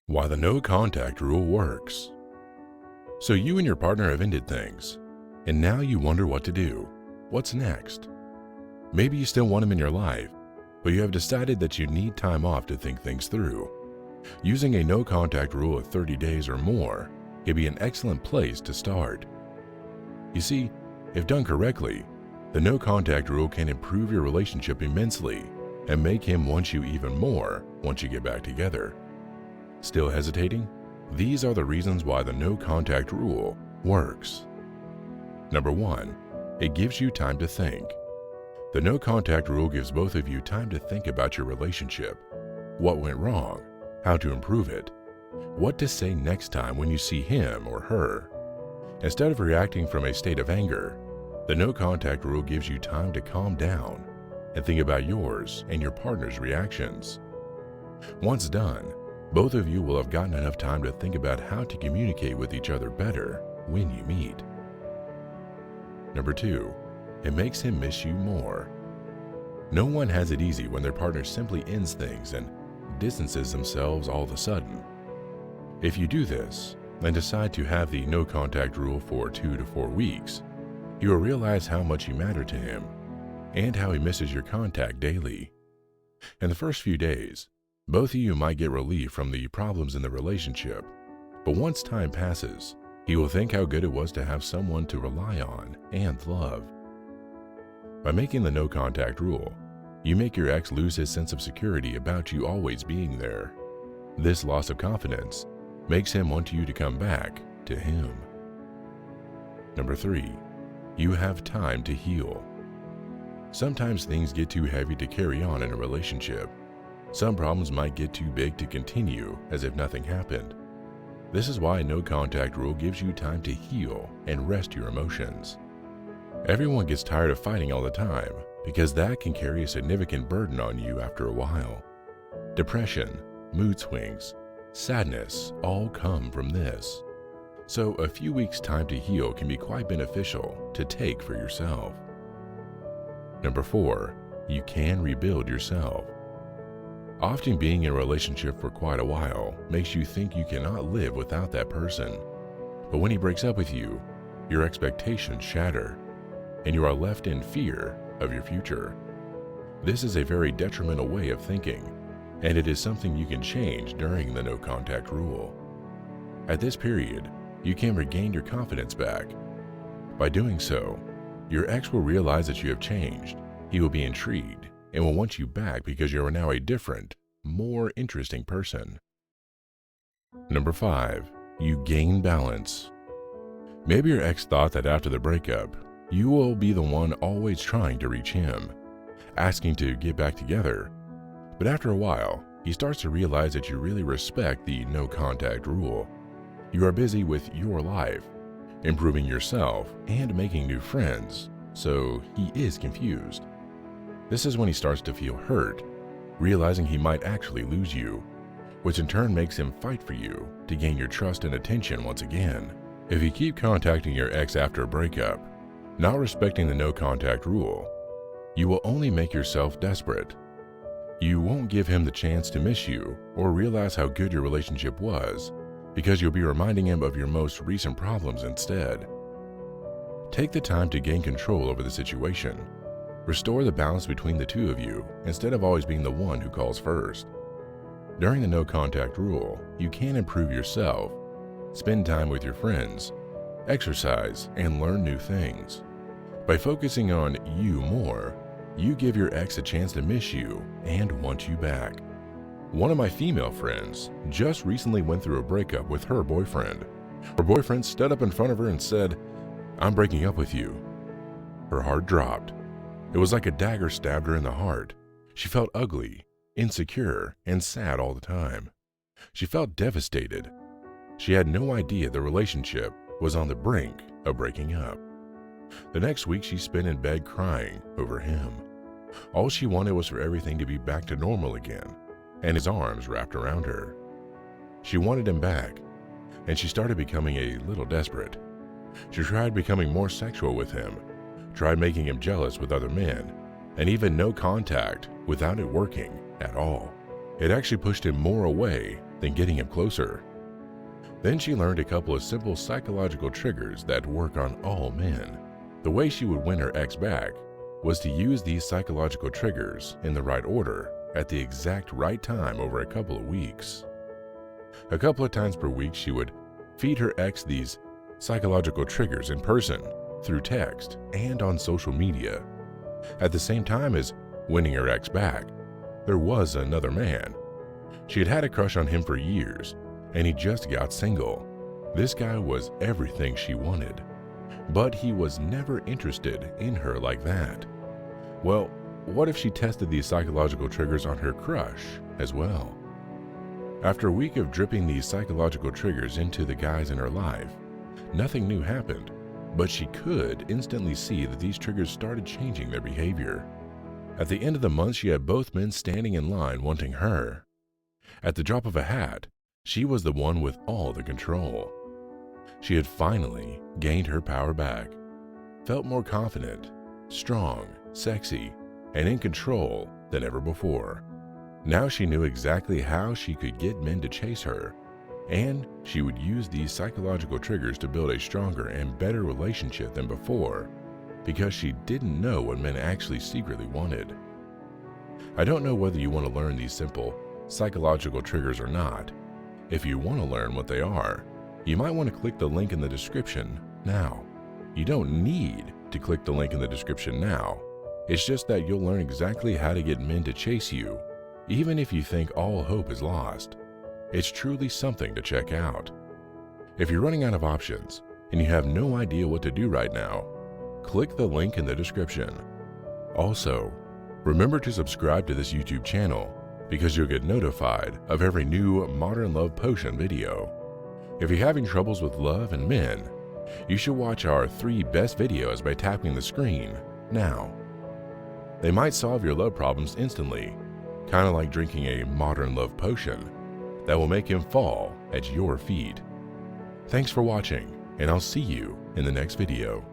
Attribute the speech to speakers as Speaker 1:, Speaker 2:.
Speaker 1: Why the no contact rule works. So you and your partner have ended things, and now you wonder what to do. What's next? Maybe you still want him in your life, but you have decided that you need time off to think things through. Using a no contact rule of 30 days or more can be an excellent place to start. You see, if done correctly, the no contact rule can improve your relationship immensely and make him want you even more once you get back together. Still hesitating? These are the reasons why the no contact rule works. Number 1, it gives you time to think. The no contact rule gives both of you time to think about your relationship, what went wrong, how to improve it, what to say next time when you see him or her. Instead of reacting from a state of anger, the no contact rule gives you time to calm down and think about yours and your partner's reactions. Once done, both of you will have gotten enough time to think about how to communicate with each other better when you meet. Number 2, it makes him miss you more. No one has it easy when their partner simply ends things and distances themselves all of a sudden. If you do this and decide to have the no contact rule for 2 to 4 weeks, you will realize how much you matter to him and how he misses your contact daily. In the first few days, both of you might get relief from the problems in the relationship, but once time passes, he will think how good it was to have someone to rely on and love. By making the no contact rule, you make your ex lose his sense of security about you always being there. This loss of confidence makes him want you to come back to him. Number 3, you have time to heal. Sometimes things get too heavy to carry on in a relationship. Some problems might get too big to continue as if nothing happened. This is why a no contact rule gives you time to heal and rest your emotions. Everyone gets tired of fighting all the time because that can carry a significant burden on you after a while. Depression, mood swings, sadness all come from this. So a few weeks' time to heal can be quite beneficial to take for yourself. Number 4, you can rebuild yourself. Often being in a relationship for quite a while makes you think you cannot live without that person. But when he breaks up with you, your expectations shatter, and you are left in fear of your future. This is a very detrimental way of thinking, and it is something you can change during the no contact rule. At this period, you can regain your confidence back. By doing so, your ex will realize that you have changed. He will be intrigued and will want you back because you are now a different, more interesting person. Number 5, you gain balance. Maybe your ex thought that after the breakup, you will be the one always trying to reach him, asking to get back together. But after a while, he starts to realize that you really respect the no contact rule. You are busy with your life, improving yourself and making new friends, so he is confused. This is when he starts to feel hurt, realizing he might actually lose you, which in turn makes him fight for you to gain your trust and attention once again. If you keep contacting your ex after a breakup, not respecting the no contact rule, you will only make yourself desperate. You won't give him the chance to miss you or realize how good your relationship was because you'll be reminding him of your most recent problems instead. Take the time to gain control over the situation. Restore the balance between the two of you instead of always being the one who calls first. During the no contact rule, you can improve yourself, spend time with your friends, exercise, and learn new things. By focusing on you more, you give your ex a chance to miss you and want you back. One of my female friends just recently went through a breakup with her boyfriend. Her boyfriend stood up in front of her and said, "I'm breaking up with you." Her heart dropped. It was like a dagger stabbed her in the heart. She felt ugly, insecure, and sad all the time. She felt devastated. She had no idea the relationship was on the brink of breaking up. The next week she spent in bed crying over him. All she wanted was for everything to be back to normal again, and his arms wrapped around her. She wanted him back, and she started becoming a little desperate. She tried becoming more sexual with him, tried making him jealous with other men, and even no contact without it working at all. It actually pushed him more away than getting him closer. Then she learned a couple of simple psychological triggers that work on all men. The way she would win her ex back was to use these psychological triggers in the right order at the exact right time over a couple of weeks. A couple of times per week, she would feed her ex these psychological triggers in person, through text, and on social media. At the same time as winning her ex back, there was another man. She had had a crush on him for years, and he just got single. This guy was everything she wanted, but he was never interested in her like that. Well, what if she tested these psychological triggers on her crush as well? After a week of dripping these psychological triggers into the guys in her life, nothing new happened, but she could instantly see that these triggers started changing their behavior. At the end of the month, she had both men standing in line wanting her. At the drop of a hat, she was the one with all the control. She had finally gained her power back, felt more confident, strong, sexy, and in control than ever before. Now she knew exactly how she could get men to chase her, and she would use these psychological triggers to build a stronger and better relationship than before, because she didn't know what men actually secretly wanted. I don't know whether you want to learn these simple psychological triggers or not. If you want to learn what they are, you might want to click the link in the description now. You don't need to click the link in the description now. It's just that you'll learn exactly how to get men to chase you, even if you think all hope is lost. It's truly something to check out. If you're running out of options and you have no idea what to do right now, click the link in the description. Also, remember to subscribe to this YouTube channel because you'll get notified of every new Modern Love Potion video. If you're having troubles with love and men, you should watch our 3 best videos by tapping the screen now. They might solve your love problems instantly, kind of like drinking a modern love potion that will make him fall at your feet. Thanks for watching, and I'll see you in the next video.